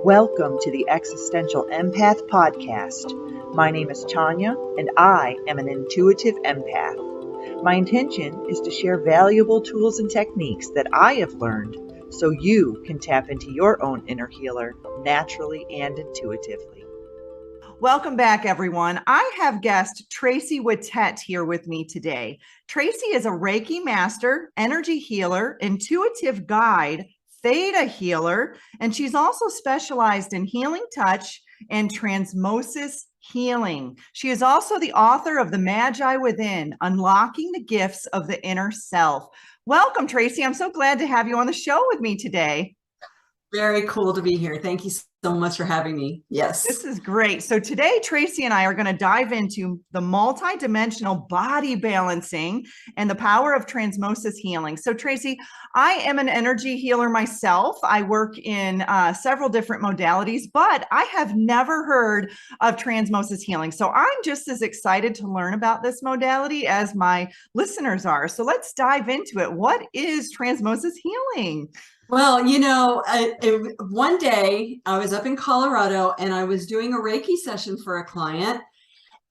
Welcome to the Existential Empath podcast. My name is Tonia, and I am an intuitive empath. My intention is to share valuable tools and techniques that I have learned so you can tap into your own inner healer naturally and intuitively. Welcome back, everyone. I have guest Tracey Whittet here with me today. Tracey is a Reiki master, energy healer, intuitive guide, theta healer, and she's also specialized in healing touch and transmosis healing. She is also the author of The Magi Within, Unlocking the Gifts of the Inner Self. Welcome, Tracey. I'm so glad to have you on the show with me today. Very cool to be here. Thank you so much for having me. Yes. This is great. So today, Tracey and I are going to dive into the multidimensional body balancing and the power of transmosis healing. So Tracey, I am an energy healer myself. I work in several different modalities, but I have never heard of transmosis healing. So I'm just as excited to learn about this modality as my listeners are. So let's dive into it. What is transmosis healing? Well, one day I was up in Colorado and I was doing a Reiki session for a client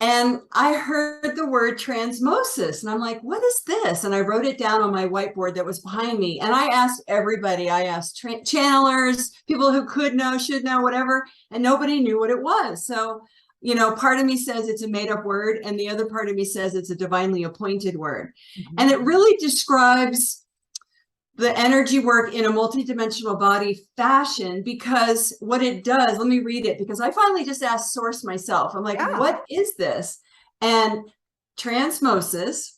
and I heard the word transmosis and I'm like, what is this? And I wrote it down on my whiteboard that was behind me. And I asked everybody, I asked channelers, people who could know, should know, whatever, and nobody knew what it was. So, part of me says it's a made up word and the other part of me says it's a divinely appointed word. Mm-hmm. And it really describes the energy work in a multidimensional body fashion, because what it does, let me read it, because I finally just asked source myself. I'm like, What is this? And transmosis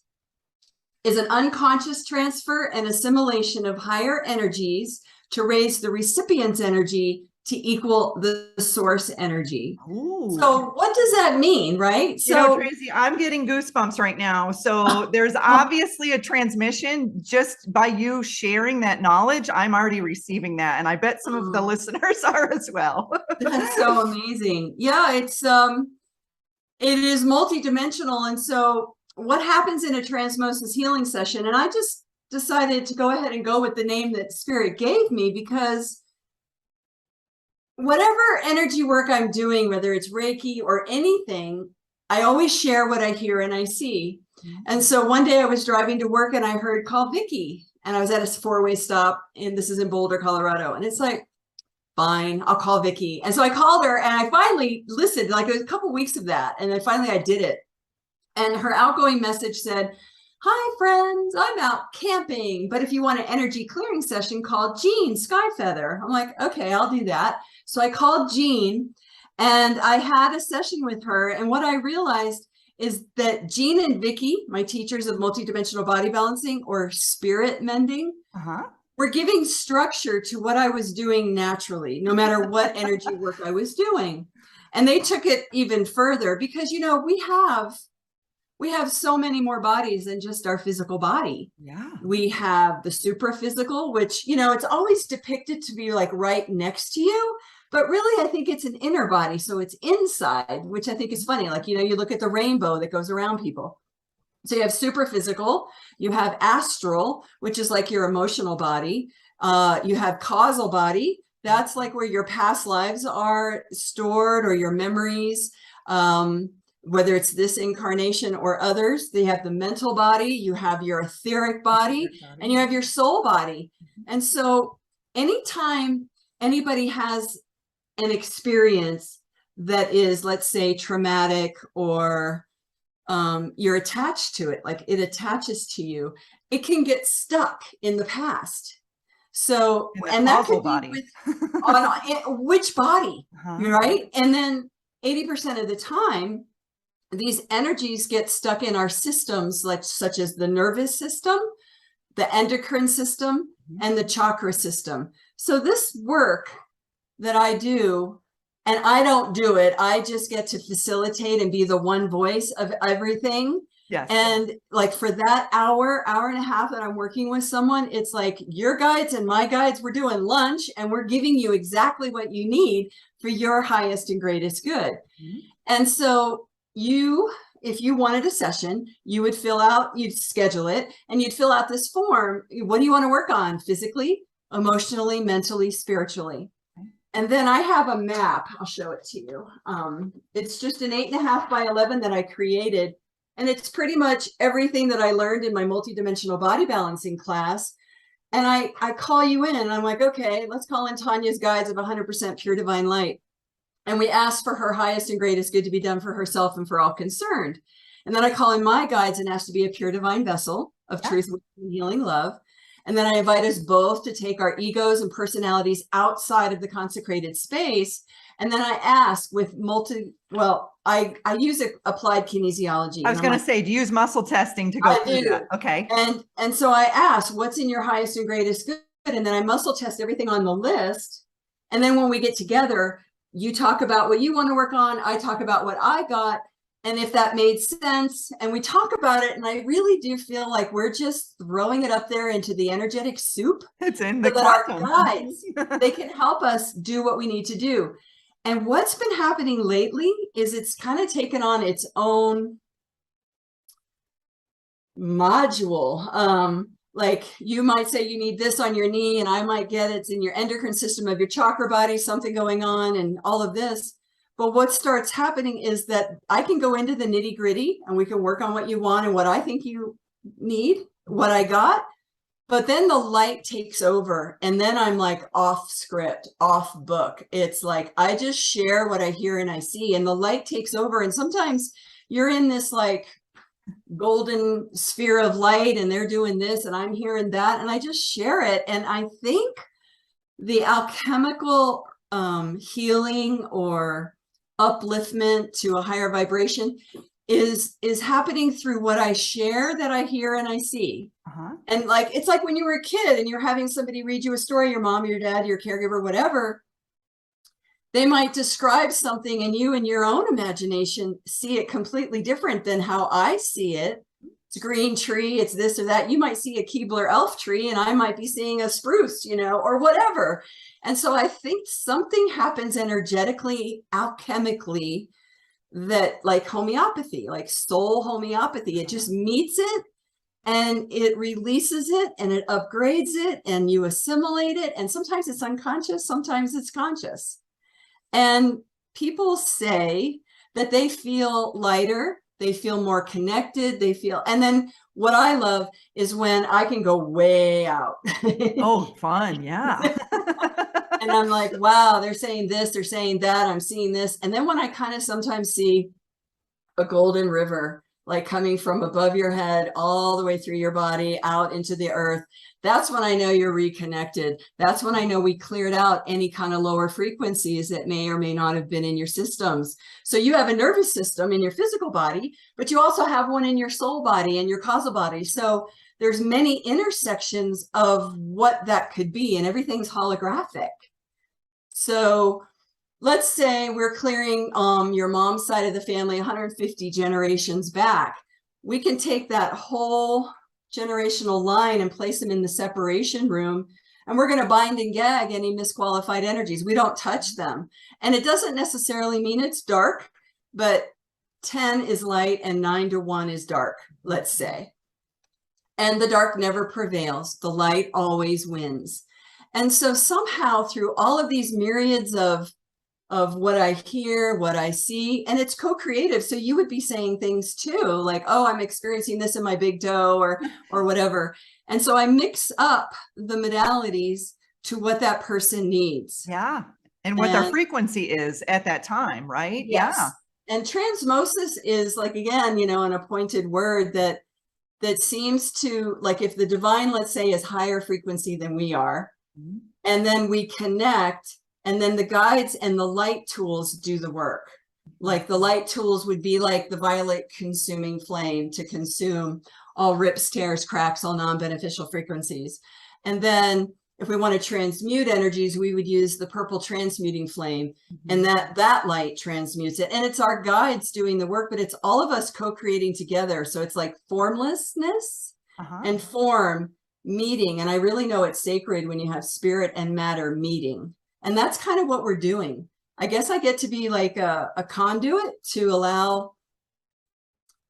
is an unconscious transfer and assimilation of higher energies to raise the recipient's energy to equal the source energy. Ooh. So what does that mean, right? So Tracey, I'm getting goosebumps right now. So there's obviously a transmission just by you sharing that knowledge. I'm already receiving that. And I bet some of the listeners are as well. That's so amazing. Yeah, it is multidimensional. And so what happens in a transmosis healing session? And I just decided to go ahead and go with the name that Spirit gave me, because whatever energy work I'm doing, whether it's Reiki or anything, I always share what I hear and I see. Mm-hmm. And so one day I was driving to work and I heard call Vicky, and I was at a 4-way stop, and this is in Boulder, Colorado. And it's like, fine, I'll call Vicky. And so I called her and I finally listened, like a couple weeks of that. And then finally I did it. And her outgoing message said, "Hi friends, I'm out camping, but if you want an energy clearing session, call Jean Skyfeather." I'm like, okay, I'll do that. So I called Jean and I had a session with her. And what I realized is that Jean and Vicky, my teachers of multidimensional body balancing or spirit mending, were giving structure to what I was doing naturally, no matter what energy work I was doing. And they took it even further because, we have so many more bodies than just our physical body. Yeah. We have the supraphysical, which, it's always depicted to be like right next to you, but really I think it's an inner body. So it's inside, which I think is funny. Like, you look at the rainbow that goes around people. So you have supraphysical, you have astral, which is like your emotional body. You have causal body. That's like where your past lives are stored or your memories. Whether it's this incarnation or others. They have the mental body, you have your etheric body, and you have your soul body. And so anytime anybody has an experience that is, let's say, traumatic, or you're attached to it, like it attaches to you, it can get stuck in the past. So, and that could be with which body, right? And then 80% of the time, these energies get stuck in our systems, such as the nervous system, the endocrine system, and the chakra system. So this work that I do, and I don't do it, I just get to facilitate and be the one voice of everything. Yes. And like for that hour and a half that I'm working with someone, it's like your guides and my guides, we're doing lunch and we're giving you exactly what you need for your highest and greatest good. Mm-hmm. And so if you wanted a session, you'd schedule it and you'd fill out this form. What do you want to work on? Physically, emotionally, mentally, spiritually. And then I have a map. I'll show it to you. It's just an 8.5 by 11 that I created. And it's pretty much everything that I learned in my multidimensional body balancing class. And I call you in and I'm like, okay, let's call in Tonia's guides of 100% pure divine light. And we ask for her highest and greatest good to be done for herself and for all concerned. And then I call in my guides and ask to be a pure divine vessel of truth, and healing, love. And then I invite us both to take our egos and personalities outside of the consecrated space. And then I ask with I use applied kinesiology. I was going to say, do you use muscle testing to go through that? Okay. And so I ask, what's in your highest and greatest good? And then I muscle test everything on the list. And then when we get together, you talk about what you want to work on. I talk about what I got. And if that made sense, and we talk about it, and I really do feel like we're just throwing it up there into the energetic soup. It's in the quantum. Our guides, they can help us do what we need to do. And what's been happening lately is it's kind of taken on its own module. Like you might say you need this on your knee, and I might get it's in your endocrine system of your chakra body, something going on, and all of this. But what starts happening is that I can go into the nitty gritty and we can work on what you want and what I think you need, what I got. But then the light takes over and then I'm like off script, off book. It's like, I just share what I hear and I see, and the light takes over. And sometimes you're in this like golden sphere of light and they're doing this and I'm hearing that, and I just share it. And I think the alchemical healing or upliftment to a higher vibration is happening through what I share, that I hear and I see. And like, it's like when you were a kid and you're having somebody read you a story, your mom, your dad, your caregiver, whatever, they might describe something and you in your own imagination see it completely different than how I see it. It's a green tree, it's this or that. You might see a Keebler elf tree and I might be seeing a spruce, or whatever. And so I think something happens energetically, alchemically, that like homeopathy, like soul homeopathy, it just meets it and it releases it and it upgrades it and you assimilate it. And sometimes it's unconscious, sometimes it's conscious. And people say that they feel lighter, they feel more connected, and then what I love is when I can go way out. Oh, fun. Yeah. And I'm like, wow, they're saying this, they're saying that, I'm seeing this. And then when I kind of sometimes see a golden river, like coming from above your head, all the way through your body, out into the earth, that's when I know you're reconnected. That's when I know we cleared out any kind of lower frequencies that may or may not have been in your systems. So you have a nervous system in your physical body, but you also have one in your soul body and your causal body. So there's many intersections of what that could be, and everything's holographic. So let's say we're clearing your mom's side of the family 150 generations back. We can take that whole generational line and place them in the separation room, and we're going to bind and gag any misqualified energies. We don't touch them. And it doesn't necessarily mean it's dark, but 10 is light and 9 to 1 is dark, let's say. And the dark never prevails. The light always wins. And so somehow through all of these myriads of what I hear, what I see, and it's co-creative. So you would be saying things too, like, oh, I'm experiencing this in my big toe or whatever. And so I mix up the modalities to what that person needs. Yeah. And what their frequency is at that time, right? Yes. Yeah. And transmosis is like, again, an appointed word that seems to, like, if the divine, let's say, is higher frequency than we are, and then we connect, and then the guides and the light tools do the work. Like the light tools would be like the violet consuming flame to consume all rips, tears, cracks, all non-beneficial frequencies. And then if we want to transmute energies, we would use the purple transmuting flame, and that light transmutes it. And it's our guides doing the work, but it's all of us co-creating together. So it's like formlessness and form meeting. And I really know it's sacred when you have spirit and matter meeting. And that's kind of what we're doing. I guess I get to be like a conduit to allow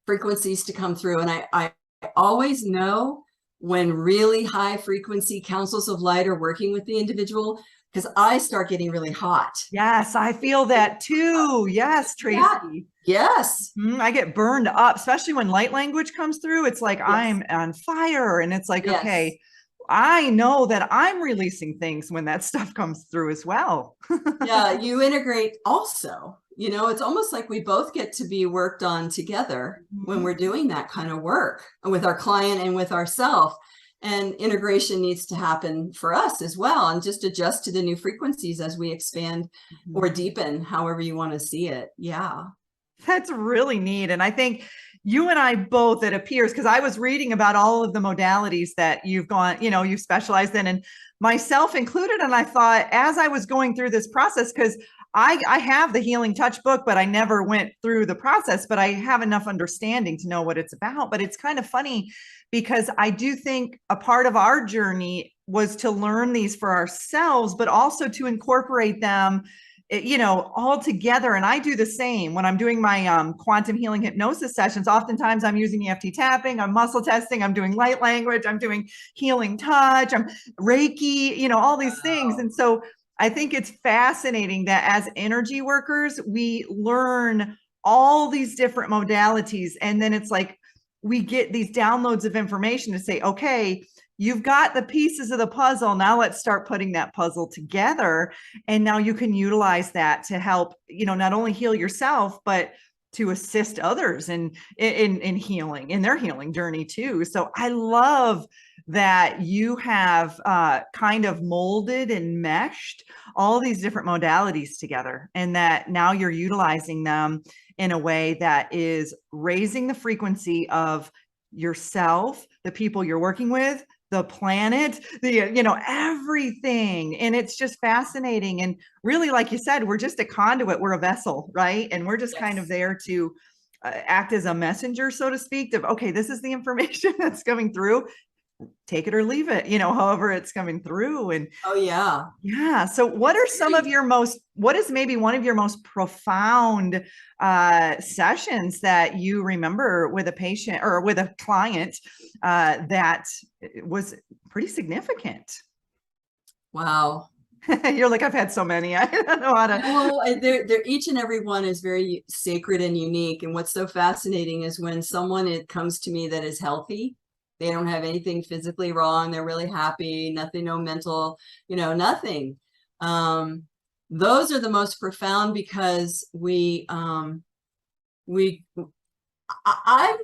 frequencies to come through. And I always know when really high frequency councils of light are working with the individual, because I start getting really hot. Yes, I feel that too. Yes, Tracy. Yeah. Yes. I get burned up, especially when light language comes through. It's like I'm on fire, and it's like, okay, I know that I'm releasing things when that stuff comes through as well. Yeah, you integrate also. You know, it's almost like we both get to be worked on together when we're doing that kind of work with our client and with ourselves. And integration needs to happen for us as well, and just adjust to the new frequencies as we expand or deepen, however you want to see it. Yeah. That's really neat. And I think you and I both, it appears, because I was reading about all of the modalities that you've gone, you know, you've specialized in, and myself included. And I thought, as I was going through this process, because I have the Healing Touch book, but I never went through the process, but I have enough understanding to know what it's about. But it's kind of funny because I do think a part of our journey was to learn these for ourselves, but also to incorporate them, you know, all together. And I do the same when I'm doing my quantum healing hypnosis sessions. Oftentimes I'm using EFT tapping, I'm muscle testing, I'm doing light language, I'm doing healing touch, I'm Reiki, you know, all these things. And so I think it's fascinating that as energy workers, we learn all these different modalities. And then it's like, we get these downloads of information to say, okay, you've got the pieces of the puzzle. Now let's start putting that puzzle together. And now you can utilize that to help, you know, not only heal yourself, but to assist others in healing, in their healing journey too. So I love that you have kind of molded and meshed all these different modalities together, and that now you're utilizing them in a way that is raising the frequency of yourself, the people you're working with, the planet, the, you know, everything. And it's just fascinating. And really, like you said, we're just a conduit, we're a vessel, right? And we're just kind of there to act as a messenger, so to speak, of, okay, this is the information that's coming through, take it or leave it, you know, however it's coming through. And yeah. So what are some of your what is maybe one of your most profound sessions that you remember with a patient or with a client that was pretty significant? Wow. You're like, I've had so many. I don't know how to. Well, they're each and every one is very sacred and unique. And what's so fascinating is when someone comes to me that is healthy, they don't have anything physically wrong, they're really happy, nothing, no mental, you know, nothing. Those are the most profound, because I'm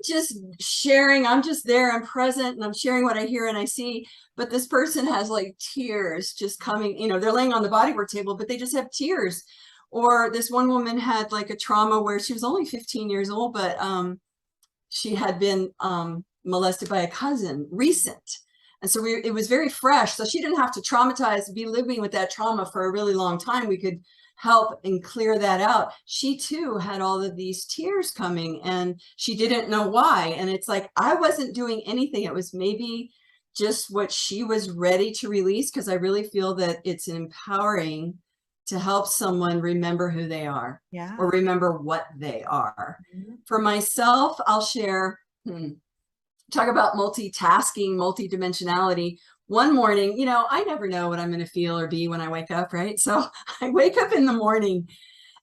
just sharing, I'm just there, I'm present, and I'm sharing what I hear and I see. But this person has like tears just coming, you know, they're laying on the bodywork table, but they just have tears. Or this one woman had like a trauma where she was only 15 years old, but she had been molested by a cousin recent. And so it was very fresh. So she didn't have to be living with that trauma for a really long time. We could help and clear that out. She too had all of these tears coming, and she didn't know why. And it's like, I wasn't doing anything. It was maybe just what she was ready to release, because I really feel that it's empowering to help someone remember who they are, or remember what they are. For myself, I'll share, talk about multitasking, multidimensionality. One morning, you know, I never know what I'm going to feel or be when I wake up, right? So I wake up in the morning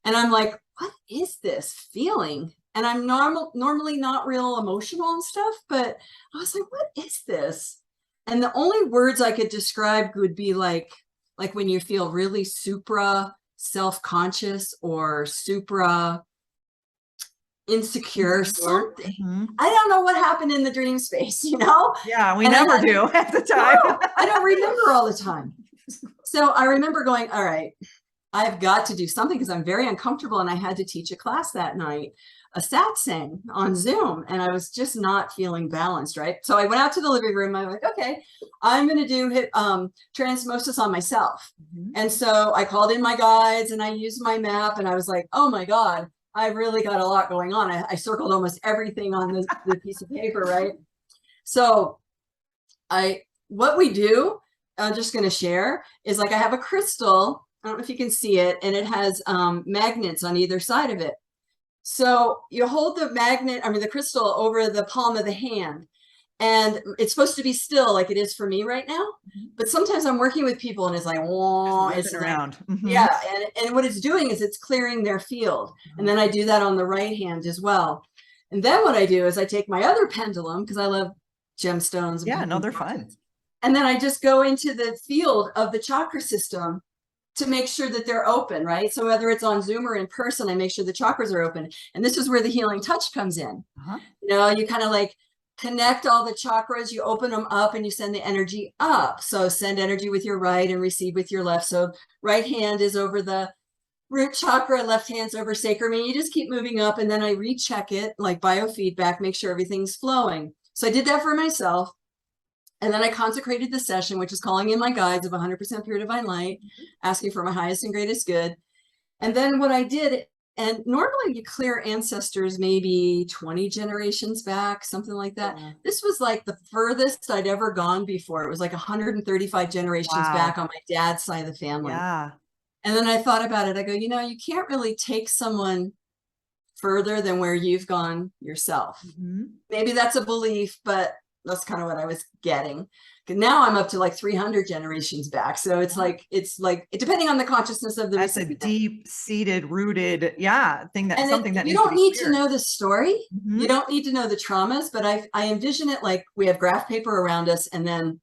and I'm like, what is this feeling? And I'm normally not real emotional and stuff, but I was like, what is this? And the only words I could describe would be like when you feel really supra self-conscious or supra insecure, something. I don't know what happened in the dream space, you know? Yeah, we never do at the time. No, I don't remember all the time. So I remember going, all right, I've got to do something, because I'm very uncomfortable, and I had to teach a class that night, a satsang on Zoom, and I was just not feeling balanced, right? So I went out to the living room. I was like, okay, I'm going to do Transmosis on myself. And so I called in my guides and I used my map, and I was like, oh my God, I really got a lot going on. I circled almost everything on the piece of paper, right? So what we do, I'm just going to share, is like I have a crystal. I don't know if you can see it, and it has magnets on either side of it. So you hold the magnet, the crystal, over the palm of the hand, And it's supposed to be still like it is for me right now. But sometimes I'm working with people and it's like, whoa, it's like, around. yeah. And what it's doing is it's clearing their field. And then I do that on the right hand as well. And then what I do is I take my other pendulum, because I love gemstones. Yeah, no, they're fun. And then I just go into the field of the chakra system to make sure that they're open, right? So whether it's on Zoom or in person, I make sure the chakras are open. And this is where the healing touch comes in. You know, you kind of like connect all the chakras, you open them up and you send the energy up. So send energy with your right and receive with your left. So right hand is over the root chakra, left hand's over sacrum, and you just keep moving up. And then I recheck it, like biofeedback, make sure everything's flowing. So I did that for myself. And then I consecrated the session, which is calling in my guides of 100% pure divine light, asking for my highest and greatest good. And then what I did, and normally you clear ancestors maybe 20 generations back, something like that. This was like the furthest I'd ever gone before. It was like 135 generations back on my dad's side of the family. And then I thought about it. I go, you know, you can't really take someone further than where you've gone yourself. Maybe that's a belief, but that's kind of what I was getting. Now I'm up to like 300 generations back. So it's like depending on the consciousness of the recipient. That's a deep-seated, rooted, thing that, and something that you needs don't to be need cleared. to know the story. You don't need to know the traumas, but I envision it like we have graph paper around us, and then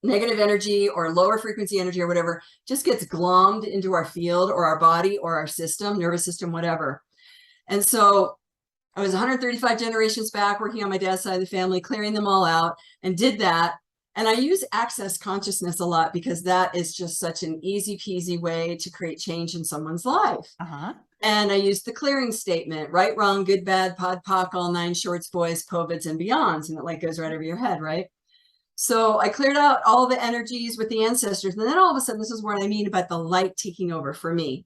negative energy or lower frequency energy or whatever just gets glommed into our field or our body or our system, nervous system, whatever. And so I was 135 generations back working on my dad's side of the family, clearing them all out, and did that. And I use access consciousness a lot because that is just such an easy peasy way to create change in someone's life. And I used the clearing statement, right, wrong, good, bad, pod, poc, all nine shorts, boys, POVIDs, and beyonds. And it like goes right over your head, right? So I cleared out all the energies with the ancestors. And then all of a sudden, this is what I mean about the light taking over for me.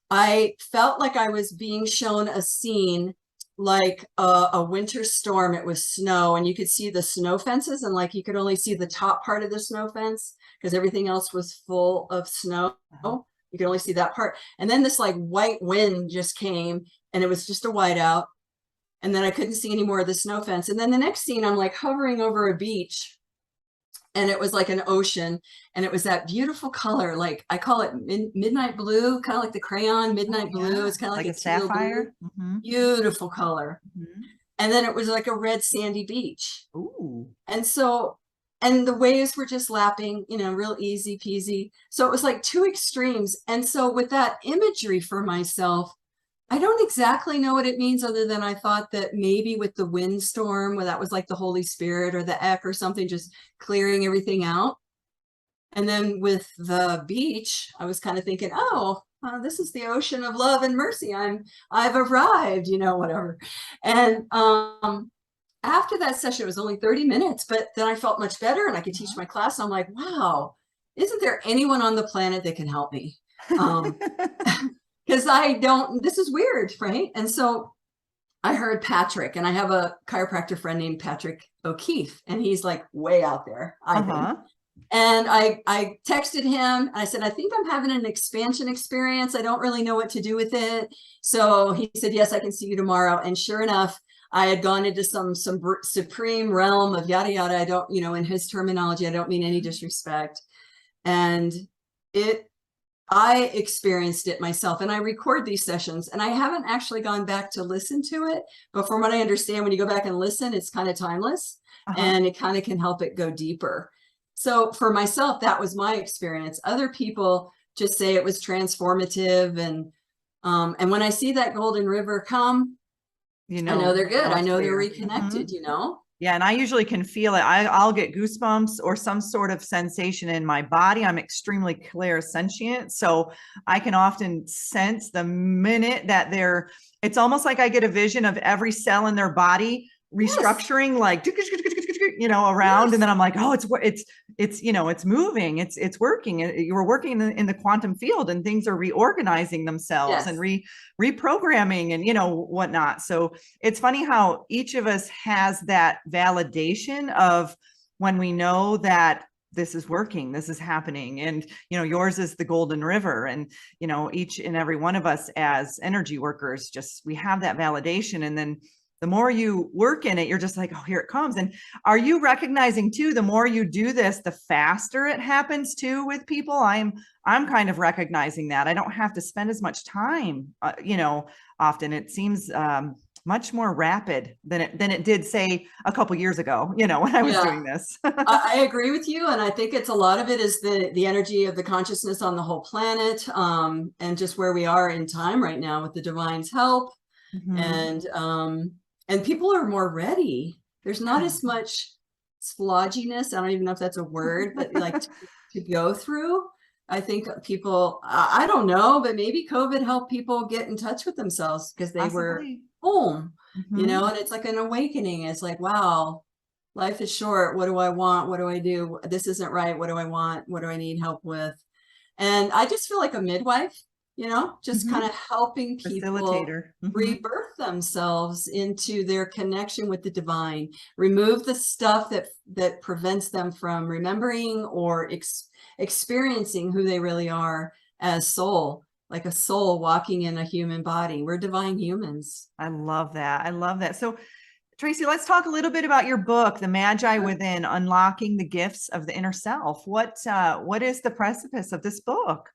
I felt like I was being shown a scene like a winter storm. It was snow, and you could see the snow fences, and like you could only see the top part of the snow fence because everything else was full of snow. You could only see that part. And then this like white wind just came, and it was just a whiteout. And then I couldn't see any more of the snow fence. And then the next scene, I'm like hovering over a beach, and it was like an ocean, and it was that beautiful color, like I call it midnight blue, kind of like the crayon midnight blue. It's kind of like a sapphire, beautiful color. And then it was like a red sandy beach. And so, and the waves were just lapping, you know, real easy peasy. So it was like two extremes. And so with that imagery for myself, I don't exactly know what it means, other than I thought that maybe with the windstorm, where that was like the Holy Spirit or the Ek or something, just clearing everything out. And then with the beach, I was kind of thinking, oh, this is the ocean of love and mercy. I've arrived, you know, whatever. And after that session, it was only 30 minutes, but then I felt much better and I could teach my class. I'm like, wow, isn't there anyone on the planet that can help me? Because I don't, this is weird, right? And so I heard Patrick, and I have a chiropractor friend named Patrick O'Keefe, and he's like way out there, I think. And I texted him, and I said, I think I'm having an expansion experience. I don't really know what to do with it. So he said, yes, I can see you tomorrow. And sure enough, I had gone into some supreme realm of yada, yada. I don't, you know, in his terminology, I don't mean any disrespect. And I experienced it myself, and I record these sessions, and I haven't actually gone back to listen to it. But from what I understand, when you go back and listen, it's kind of timeless, and it kind of can help it go deeper. So for myself, that was my experience. Other people just say it was transformative. And when I see that golden river come, you know, I know they're good. I know they're reconnected, you know? Yeah. And I usually can feel it. I'll get goosebumps or some sort of sensation in my body. I'm extremely clairsentient. So I can often sense the minute that it's almost like I get a vision of every cell in their body restructuring, like, you know, around. And then I'm like, oh, it's, you know, it's moving, it's working. You're working in the quantum field, and things are reorganizing themselves and reprogramming and, you know, whatnot. So it's funny how each of us has that validation of when we know that this is working, this is happening. And, you know, yours is the golden river. And, you know, each and every one of us as energy workers, we have that validation. And then the more you work in it, you're just like, oh, here it comes. And are you recognizing too, the more you do this, the faster it happens too with people? I'm kind of recognizing that I don't have to spend as much time, often it seems, much more rapid than it did, say, a couple years ago, when I was doing this. I agree with you. And I think it's a lot of it is the energy of the consciousness on the whole planet, and just where we are in time right now with the divine's help. And people are more ready. There's not as much splodginess. I don't even know if that's a word, but like to go through. I think people, I don't know, but maybe COVID helped people get in touch with themselves because they were home, and it's like an awakening. It's like, wow, life is short. What do I want? What do I do? This isn't right. What do I want? What do I need help with? And I just feel like a midwife, just kind of helping people rebirth themselves into their connection with the divine, remove the stuff that prevents them from remembering or experiencing who they really are as soul, like a soul walking in a human body. We're divine humans. I love that. So Tracey, let's talk a little bit about your book, The Magi Within, Unlocking the Gifts of the Inner Self. What is the precipice of this book?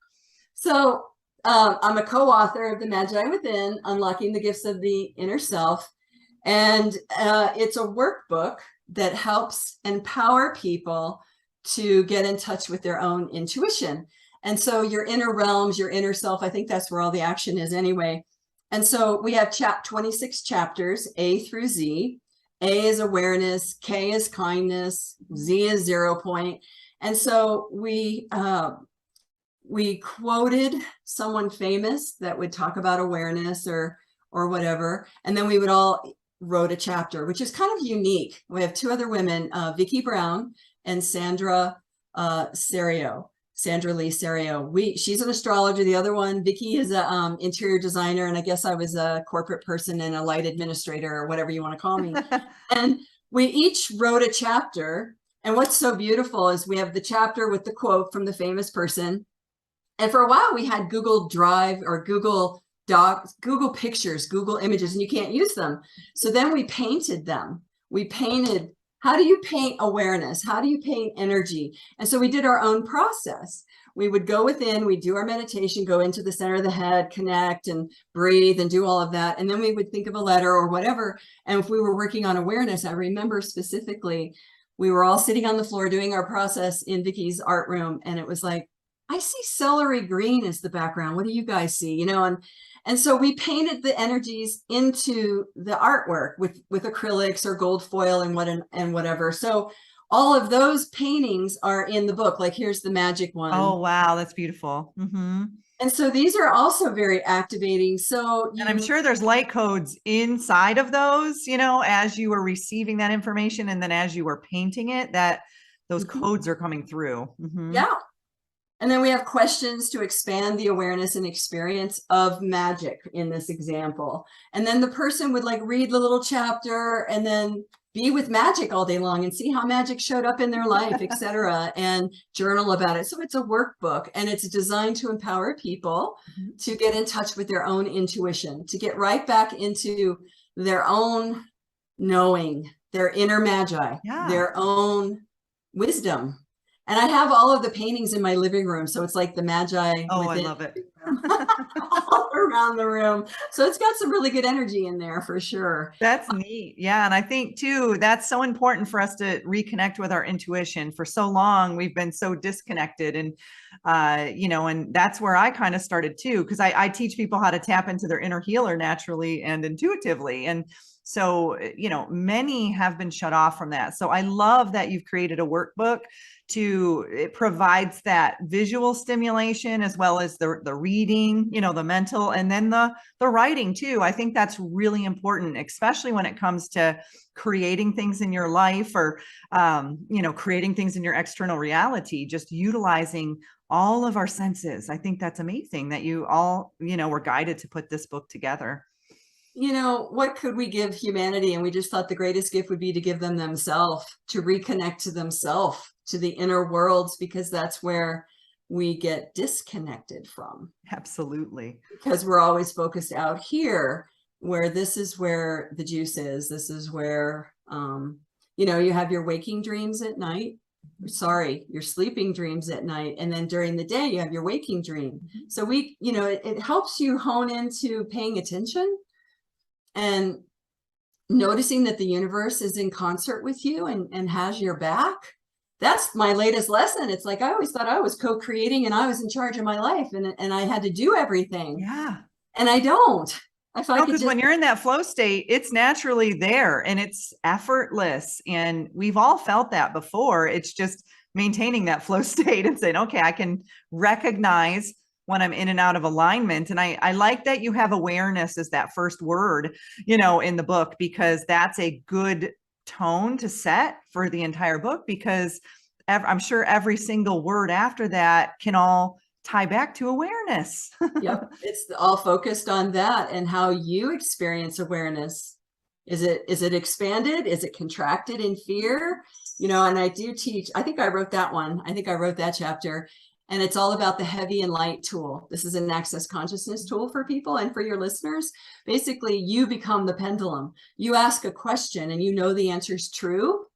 So I'm a co-author of The Magi Within, Unlocking the Gifts of the Inner Self. And it's a workbook that helps empower people to get in touch with their own intuition. And so your inner realms, your inner self, I think that's where all the action is anyway. And so we have 26 chapters, A through Z. A is awareness, K is kindness, Z is 0 point. And so we quoted someone famous that would talk about awareness or whatever. And then we would all wrote a chapter, which is kind of unique. We have two other women, Vicki Brown and Sandra Lee Serio. She's an astrologer. The other one, Vicki, is a interior designer, and I guess I was a corporate person and a light administrator or whatever you want to call me. And we each wrote a chapter. And what's so beautiful is we have the chapter with the quote from the famous person. And for a while we had Google Drive or Google Docs, Google Pictures, Google Images, and you can't use them. So then we painted them. We painted, how do you paint awareness? How do you paint energy? And so we did our own process. We would go within, we'd do our meditation, go into the center of the head, connect and breathe and do all of that. And then we would think of a letter or whatever. And if we were working on awareness, I remember specifically, we were all sitting on the floor doing our process in Vicki's art room. And it was like, I see celery green as the background. What do you guys see? And so we painted the energies into the artwork with acrylics or gold foil and whatever. So all of those paintings are in the book. Like here's the magic one. Oh, wow. That's beautiful. And so these are also very activating. And I'm sure there's light codes inside of those, as you were receiving that information. And then as you were painting it, that those codes are coming through. Yeah. And then we have questions to expand the awareness and experience of magic in this example. And then the person would read the little chapter and then be with magic all day long and see how magic showed up in their life, etc., and journal about it. So it's a workbook, and it's designed to empower people to get in touch with their own intuition, to get right back into their own knowing, their inner magi, their own wisdom. And I have all of the paintings in my living room. So it's like the magi. Oh, I love it. All around the room. So it's got some really good energy in there for sure. That's neat. Yeah. And I think too, that's so important for us to reconnect with our intuition. For so long, we've been so disconnected, and, and that's where I kind of started too, because I teach people how to tap into their inner healer naturally and intuitively. And so, many have been shut off from that. So I love that you've created a workbook it provides that visual stimulation as well as the reading, the mental, and then the writing too. I think that's really important, especially when it comes to creating things in your life or, creating things in your external reality, just utilizing all of our senses. I think that's amazing that you all, were guided to put this book together. What could we give humanity? And we just thought the greatest gift would be to give them themselves, to reconnect to themselves, to the inner worlds, because that's where we get disconnected from. Absolutely. Because we're always focused out here, where this is where the juice is. This is where, you know, you have your waking dreams at night. Sorry, your sleeping dreams at night. And then during the day, you have your waking dream. So you know, it helps you hone into paying attention and noticing that the universe is in concert with you and has your back. That's my latest lesson. It's like, I always thought I was co-creating and I was in charge of my life and I had to do everything. Yeah. And I don't. I feel like because when you're in that flow state, it's naturally there and it's effortless. And we've all felt that before. It's just maintaining that flow state and saying, okay, I can recognize when I'm in and out of alignment. And I like that you have awareness as that first word, you know, in the book, because that's a good tone to set for the entire book, because I'm sure every single word after that can all tie back to awareness. Yep, it's all focused on that and how you experience awareness. Is it expanded? Is it contracted in fear? You know, and I do teach, I think I wrote that one. I think I wrote that chapter. And it's all about the heavy and light tool. This is an access consciousness tool for people and for your listeners. Basically, you become the pendulum. You ask a question and you know the answer is true.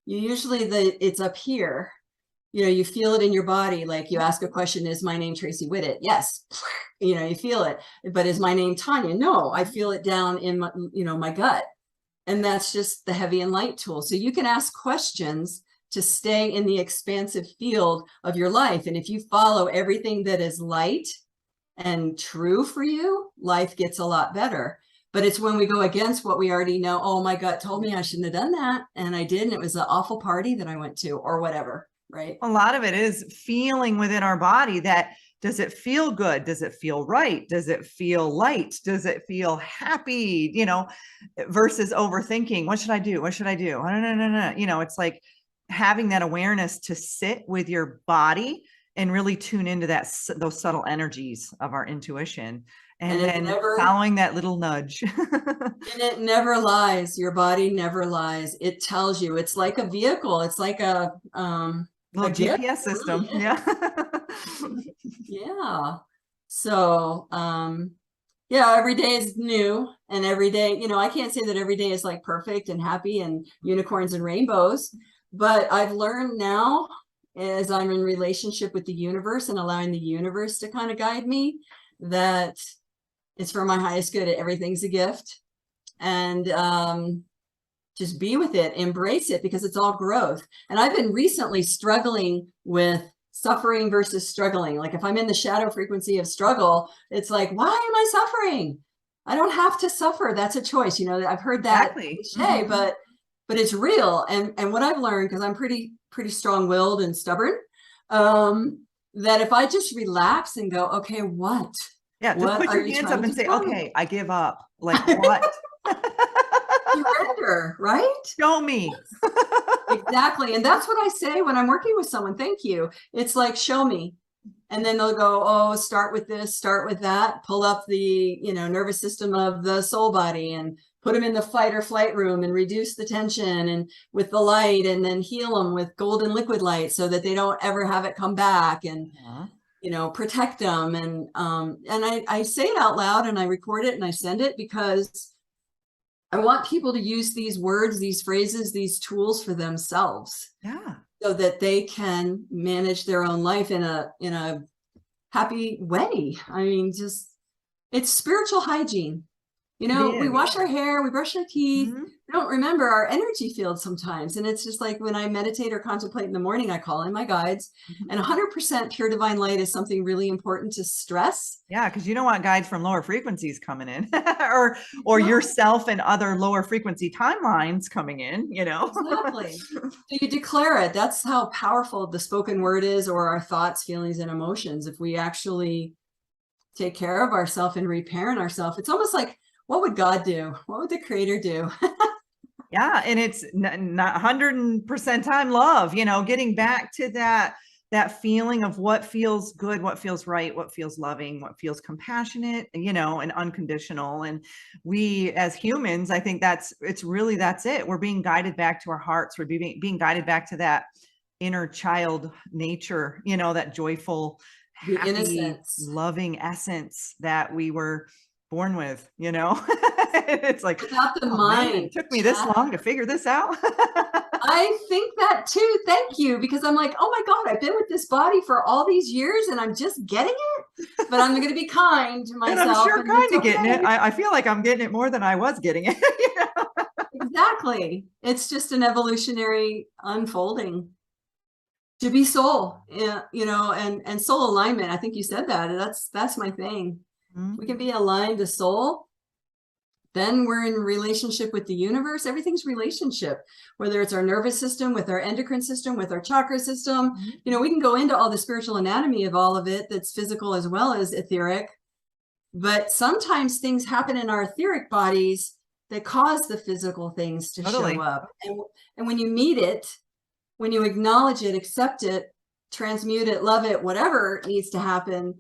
You usually, it's up here. You know, you feel it in your body. Like you ask a question, is my name Tracey Whittet? Yes. You know, you feel it. But is my name Tonia? No, I feel it down in my, you know, my gut. And that's just the heavy and light tool. So you can ask questions to stay in the expansive field of your life. And if you follow everything that is light and true for you, life gets a lot better. But it's when we go against what we already know. Oh, my gut told me I shouldn't have done that. And I did. And it was an awful party that I went to or whatever. Right. A lot of it is feeling within our body that, does it feel good? Does it feel right? Does it feel light? Does it feel happy? You know, versus overthinking. What should I do? What should I do? No. You know, it's like having that awareness to sit with your body and really tune into those subtle energies of our intuition, and then following that little nudge. And it never lies. Your body never lies. It tells you. It's like a vehicle. It's like a little GPS system. Really. Yeah. Yeah. So, yeah, every day is new, and every day, you know, I can't say that every day is like perfect and happy and unicorns and rainbows, but I've learned now, as I'm in relationship with the universe and allowing the universe to kind of guide me, that it's for my highest good. Everything's a gift. And just be with it, embrace it, because it's all growth. And I've been recently struggling with suffering versus struggling. Like if I'm in the shadow frequency of struggle, it's like, why am I suffering? I don't have to suffer. That's a choice. You know, I've heard that cliche, but it's real. And what I've learned, because I'm pretty strong-willed and stubborn, that if I just relax and go, okay, what? Yeah, just put your hands up and say, okay, I give up. Like what? Surrender, right? Show me. Exactly. And that's what I say when I'm working with someone. Thank you. It's like, show me. And then they'll go, oh, start with this, start with that, pull up the, you know, nervous system of the soul body and put them in the fight or flight room and reduce the tension and with the light, and then heal them with golden liquid light so that they don't ever have it come back, and you know, protect them. And I say it out loud and I record it and I send it because I want people to use these words, these phrases, these tools for themselves. Yeah. So that they can manage their own life in a happy way. I mean, just, it's spiritual hygiene. You know, we wash our hair, we brush our teeth. We don't remember our energy field sometimes. And it's just like when I meditate or contemplate in the morning, I call in my guides. And 100% pure divine light is something really important to stress. Yeah, because you don't want guides from lower frequencies coming in or yourself and other lower frequency timelines coming in, you know. Exactly. So you declare it. That's how powerful the spoken word is, or our thoughts, feelings, and emotions. If we actually take care of ourselves and reparent ourselves, it's almost like, what would God do? What would the creator do? Yeah. And it's not 100% time love, you know, getting back to that feeling of what feels good, what feels right, what feels loving, what feels compassionate, you know, and unconditional. And we as humans, I think that's it. We're being guided back to our hearts. We're being guided back to that inner child nature, you know, that joyful, happy, loving essence that we were born with, you know. It's like, without the oh, mind. man, it took me this long to figure this out. I think that too. Thank you. Because I'm like, oh my God, I've been with this body for all these years and I'm just getting it. But I'm going to be kind to myself. And I'm sure and kind of getting it. I feel like I'm getting it more than I was getting it. You know? Exactly. It's just an evolutionary unfolding. To be soul, you know, and soul alignment. I think you said that. That's my thing. Mm-hmm. If we can be aligned to soul, then we're in relationship with the universe. Everything's relationship, whether it's our nervous system, with our endocrine system, with our chakra system. Mm-hmm. You know, we can go into all the spiritual anatomy of all of it that's physical as well as etheric. But sometimes things happen in our etheric bodies that cause the physical things to show up. And when you meet it, when you acknowledge it, accept it, transmute it, love it, whatever needs to happen,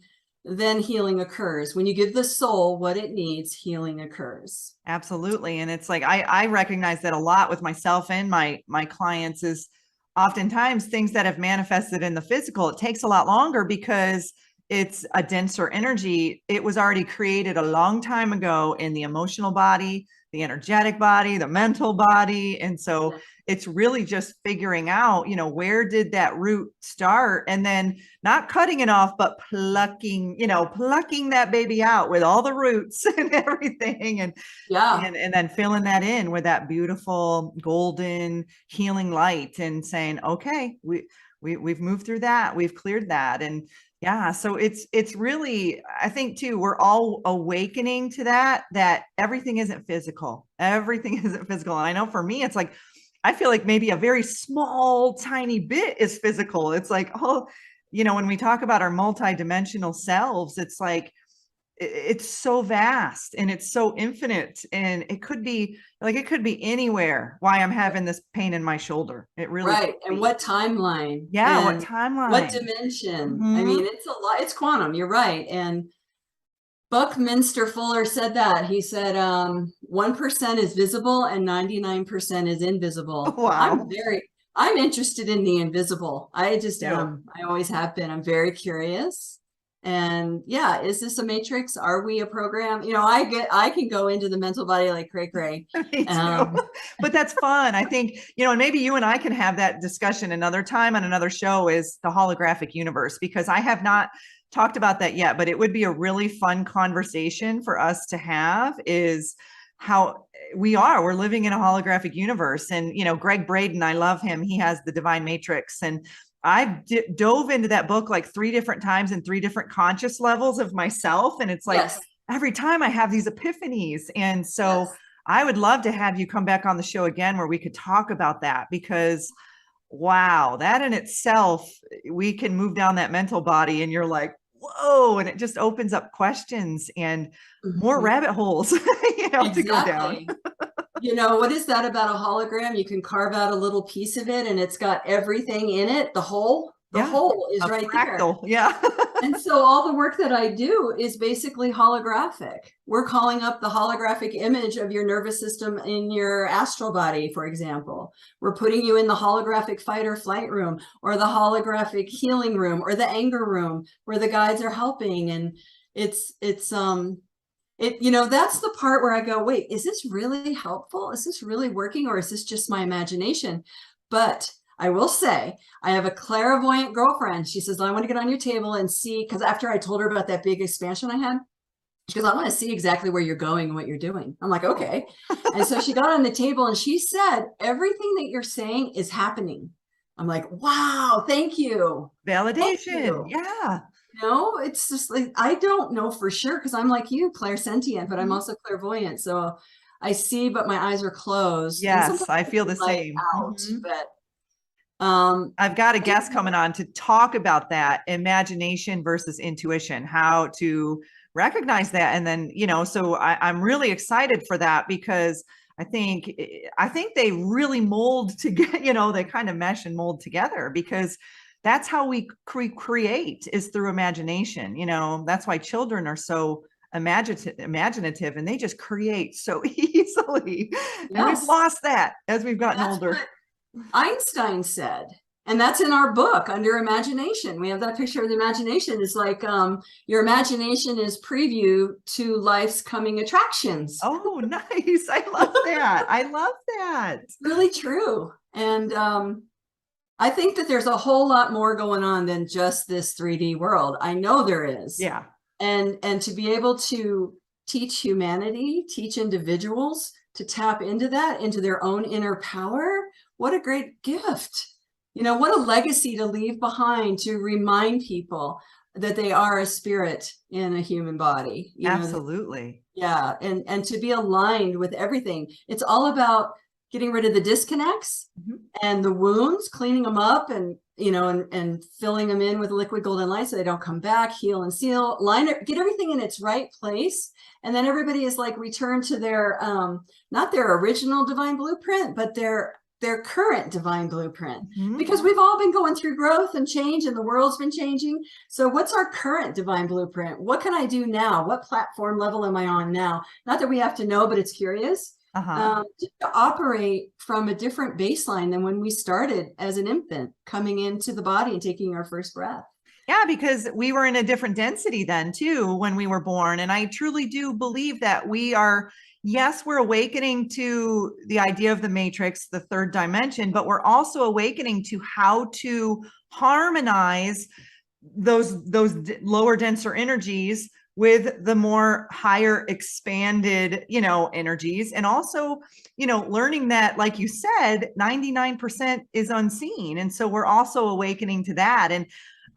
then healing occurs. When you give the soul what it needs, healing occurs. Absolutely. And it's like, I recognize that a lot with myself and my clients is oftentimes things that have manifested in the physical. It takes a lot longer because it's a denser energy. It was already created a long time ago in the emotional body, the energetic body, the mental body. And so it's really just figuring out, you know, where did that root start, and then not cutting it off, but plucking that baby out with all the roots and everything. And then filling that in with that beautiful golden healing light and saying, okay, we've moved through that. We've cleared that. And yeah, so it's really, I think too, we're all awakening to that everything isn't physical. Everything isn't physical. And I know for me, it's like, I feel like maybe a very small, tiny bit is physical. It's like, oh, you know, when we talk about our multidimensional selves, it's like, it's so vast and it's so infinite, and it could be anywhere why I'm having this pain in my shoulder. It really right. And what timeline? Yeah, what timeline? What dimension? Mm-hmm. I mean, it's a lot. It's quantum. You're right. And Buckminster Fuller said that. He said 1% is visible and 99% is invisible. Wow. I'm interested in the invisible. I just am. I always have been. I'm very curious. And yeah, is this a matrix? Are we a program? You know, I can go into the mental body like cray cray. Me too. But that's fun. I think, you know, and maybe you and I can have that discussion another time on another show, is the holographic universe, because I have not talked about that yet, but it would be a really fun conversation for us to have, is how we're living in a holographic universe. And, you know, Greg Braden, I love him. He has the Divine Matrix, and I dove into that book like 3 different times in 3 different conscious levels of myself. And it's like, every time I have these epiphanies. And so I would love to have you come back on the show again where we could talk about that, because wow, that in itself, we can move down that mental body and you're like, whoa, and it just opens up questions and more rabbit holes, you know, to go down. You know, what is that about a hologram? You can carve out a little piece of it and it's got everything in it. The whole is right fractal. there. Yeah. And so all the work that I do is basically holographic. We're calling up the holographic image of your nervous system in your astral body, for example. We're putting you in the holographic fight or flight room, or the holographic healing room, or the anger room where the guides are helping. And you know, that's the part where I go, wait, is this really helpful? Is this really working? Or is this just my imagination? But I will say, I have a clairvoyant girlfriend. She says, I want to get on your table and see, because after I told her about that big expansion I had, she goes, I want to see exactly where you're going and what you're doing. I'm like, okay. And so she got on the table and she said, everything that you're saying is happening. I'm like, wow, thank you. Validation. Thank you. Yeah. No, it's just like, I don't know for sure, because I'm like you, clairsentient, but I'm also clairvoyant. So I see, but my eyes are closed. Yes, I feel the same. But I've got a guest coming on to talk about that, imagination versus intuition, how to recognize that. And then, you know, so I'm really excited for that, because I think they really mold together, you know, they kind of mesh and mold together, because that's how we create, is through imagination. You know, that's why children are so imaginative, and they just create so easily. And we've lost that as we've gotten older. Einstein said, And that's in our book under imagination. We have that picture of the imagination. It's like your imagination is preview to life's coming attractions. Oh, nice. I love that. I love that. It's really true. And I think that there's a whole lot more going on than just this 3D world. I know there is. Yeah. And to be able to teach humanity, teach individuals to tap into that, into their own inner power, what a great gift. You know, what a legacy to leave behind to remind people that they are a spirit in a human body. Absolutely. Yeah. And to be aligned with everything. It's all about getting rid of the disconnects and the wounds, cleaning them up and, you know, and filling them in with liquid golden light so they don't come back, heal and seal, get everything in its right place. And then everybody is like returned to their, not their original divine blueprint, but their current divine blueprint, because we've all been going through growth and change and the world's been changing. So what's our current divine blueprint? What can I do now? What platform level am I on now? Not that we have to know, but it's curious. To operate from a different baseline than when we started as an infant, coming into the body and taking our first breath. Yeah, because we were in a different density then too, when we were born. And I truly do believe that we are, yes, we're awakening to the idea of the matrix, the third dimension, but we're also awakening to how to harmonize those lower, denser energies with the more higher expanded, you know, energies. And also, you know, learning that, like you said, 99% is unseen. And so we're also awakening to that. And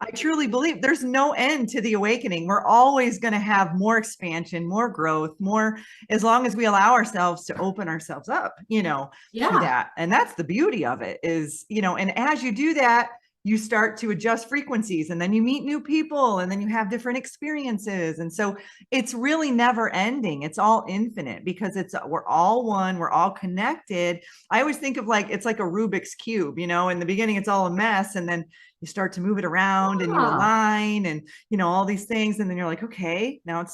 I truly believe there's no end to the awakening. We're always going to have more expansion, more growth, more, as long as we allow ourselves to open ourselves up, you know, to that. And that's the beauty of it is, you know, and as you do that, you start to adjust frequencies and then you meet new people and then you have different experiences. And so it's really never ending. It's all infinite because we're all one, we're all connected. I always think of like, it's like a Rubik's Cube, you know, in the beginning, it's all a mess. And then you start to move it around and you align and, you know, all these things. And then you're like, okay, now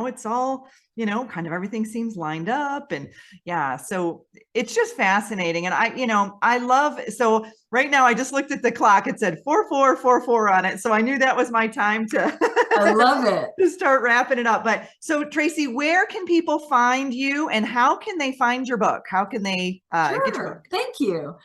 it's all, you know, kind of everything seems lined up. And yeah, so it's just fascinating. And I love, so right now I just looked at the clock. It said 4444 on it. So I knew that was my time to, I love it, to start wrapping it up. But so Tracey, where can people find you and how can they find your book? How can they get your book? Thank you.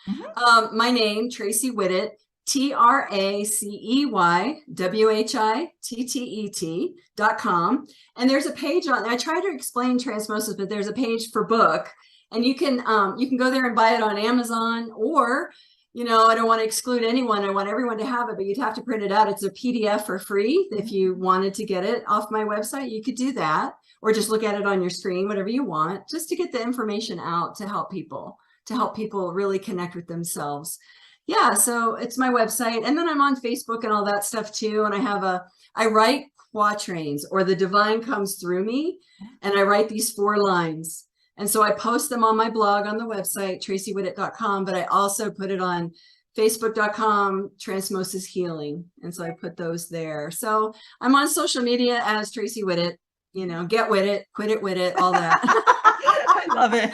My name, Tracey Whittet, Traceywhittet.com. And there's a page on, I try to explain Transmosis, but there's a page for book and you can go there and buy it on Amazon or, you know, I don't want to exclude anyone. I want everyone to have it, but you'd have to print it out. It's a PDF for free. If you wanted to get it off my website, you could do that, or just look at it on your screen, whatever you want, just to get the information out to help people really connect with themselves. Yeah, so it's my website. And then I'm on Facebook and all that stuff too. And I write quatrains, or the divine comes through me. And I write these 4 lines. And so I post them on my blog on the website, TraceywHittet.com, but I also put it on Facebook.com, Transmosis Healing. And so I put those there. So I'm on social media as Tracey Whittet, you know, get with it, quit it with it, all that. I love it.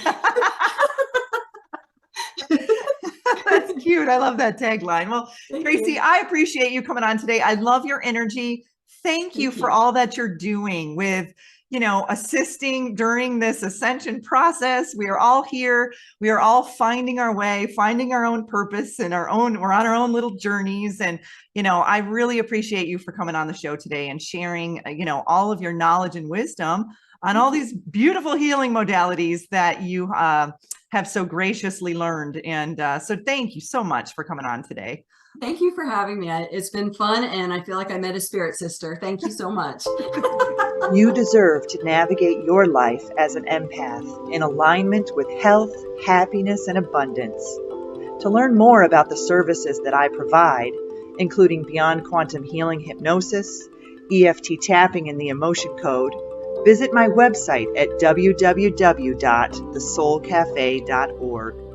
That's cute. I love that tagline. Well, Tracey, I appreciate you coming on today. I love your energy. Thank you for all that you're doing with, you know, assisting during this ascension process. We are all here. We are all finding our way, finding our own purpose and we're on our own little journeys. And, you know, I really appreciate you for coming on the show today and sharing, you know, all of your knowledge and wisdom on all these beautiful healing modalities that you have so graciously learned. And so thank you so much for coming on today. Thank you for having me. It's been fun. And I feel like I met a spirit sister. Thank you so much. You deserve to navigate your life as an empath in alignment with health, happiness, and abundance. To learn more about the services that I provide, including Beyond Quantum Healing Hypnosis, EFT Tapping, and the Emotion Code, visit my website at www.thesoulcafe.org.